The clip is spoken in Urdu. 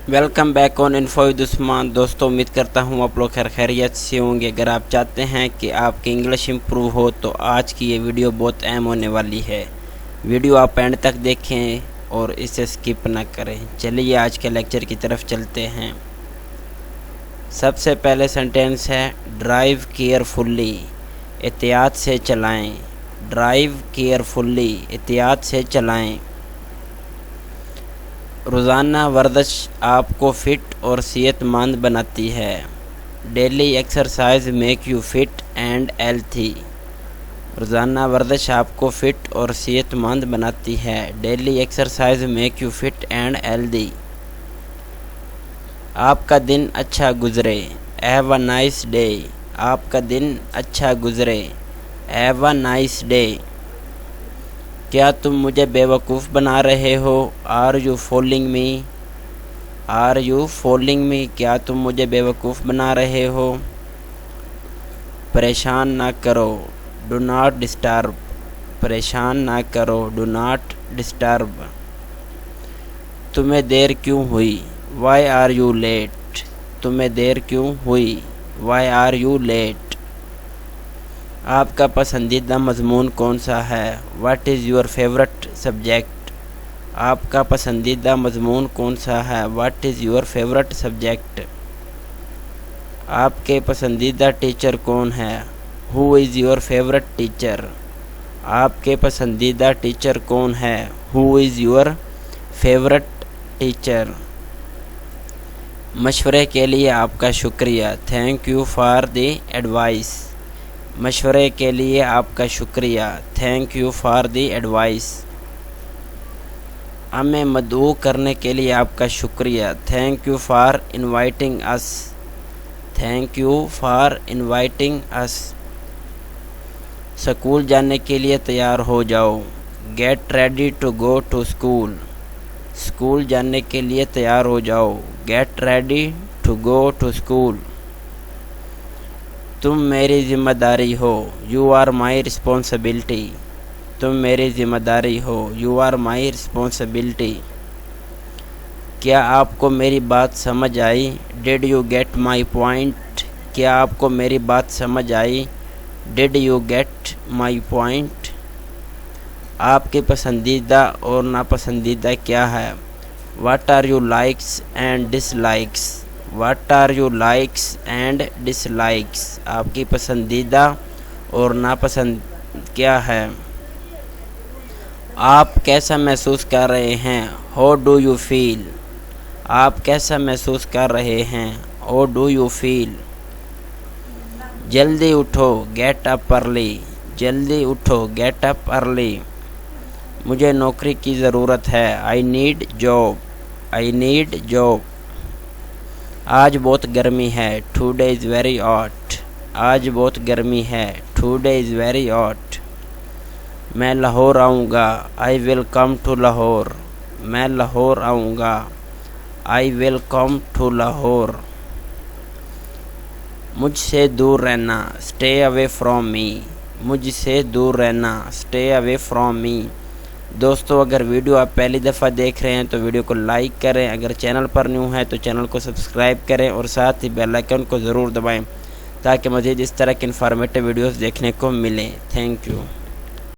Welcome back on info with Usman. دوستوں امید کرتا ہوں آپ لوگ خیریت سے ہوں گے۔ اگر آپ چاہتے ہیں کہ آپ کی انگلش امپروو ہو تو آج کی یہ ویڈیو بہت اہم ہونے والی ہے۔ ویڈیو آپ اینڈ تک دیکھیں اور اسے سکپ نہ کریں۔ چلیے آج کے لیکچر کی طرف چلتے ہیں۔ سب سے پہلے سنٹینس ہے ڈرائیو کیئرفلی، احتیاط سے چلائیں۔ ڈرائیو کیئرفلی، احتیاط سے چلائیں۔ روزانہ ورزش آپ کو فٹ اور صحت مند بناتی ہے۔ Daily exercise make you fit and healthy. روزانہ ورزش آپ کو فٹ اور صحت مند بناتی ہے۔ Daily exercise make you fit and healthy. آپ کا دن اچھا گزرے۔ Have a nice day. آپ کا دن اچھا گزرے۔ Have a nice day. کیا تم مجھے بیوقوف بنا رہے ہو؟ Are you fooling me? Are you fooling me? کیا تم مجھے بیوقوف بنا رہے ہو؟ پریشان نہ کرو، ڈو ناٹ ڈسٹرب۔ پریشان نہ کرو، ڈو ناٹ ڈسٹرب۔ تمہیں دیر کیوں ہوئی؟ Why are you late? تمہیں دیر کیوں ہوئی؟ Why are you late? آپ کا پسندیدہ مضمون کون سا ہے؟ What is your favourite subject? آپ کا پسندیدہ مضمون کون سا ہے؟ What is your favourite subject? آپ کے پسندیدہ ٹیچر کون ہے؟ Who is your favourite teacher? آپ کے پسندیدہ ٹیچر کون ہے؟ Who is your favourite teacher? مشورے کے لیے آپ کا شکریہ، thank you for the advice. مشورے کے لیے آپ کا شکریہ، thank you for the advice. ہمیں مدعو کرنے کے لیے آپ کا شکریہ، thank you for inviting us. Thank you for inviting us. School جانے کے لیے تیار ہو جاؤ، get ready to go to school. School جانے کے لیے تیار ہو جاؤ، get ready to go to school. تم میری ذمہ داری ہو، یو آر مائی رسپانسبلٹی۔ تم میری ذمہ داری ہو، یو آر مائی رسپانسبلٹی۔ کیا آپ کو میری بات سمجھ آئی؟ Did you get my point? کیا آپ کو میری بات سمجھ آئی؟ Did you get my point? آپ کے پسندیدہ اور ناپسندیدہ کیا ہے؟ What are you likes and dislikes? What are you likes and dislikes? آپ کی پسندیدہ اور ناپسند کیا ہے؟ آپ کیسا محسوس کر رہے ہیں؟ How do you feel? آپ کیسا محسوس کر رہے ہیں؟ How do you feel? جلدی اٹھو، گیٹ اپ ارلی۔ جلدی اٹھو، گیٹ اپ ارلی۔ مجھے نوکری کی ضرورت ہے، I need job. I need job. آج بہت گرمی ہے، ٹوڈے از ویری ہاٹ۔ آج بہت گرمی ہے، ٹوڈے از ویری ہاٹ۔ میں لاہور آؤں گا، آئی ول کم ٹو لاہور۔ میں لاہور آؤں گا، آئی ول کم ٹو لاہور۔ مجھ سے دور رہنا، اسٹے اوے فرام می۔ مجھ سے دور رہنا، اسٹے اوے فرام می۔ دوستو اگر ویڈیو آپ پہلی دفعہ دیکھ رہے ہیں تو ویڈیو کو لائک کریں، اگر چینل پر نیو ہے تو چینل کو سبسکرائب کریں اور ساتھ ہی بیل آئیکن کو ضرور دبائیں تاکہ مزید اس طرح کے انفارمیٹیو ویڈیوز دیکھنے کو ملیں۔ Thank you.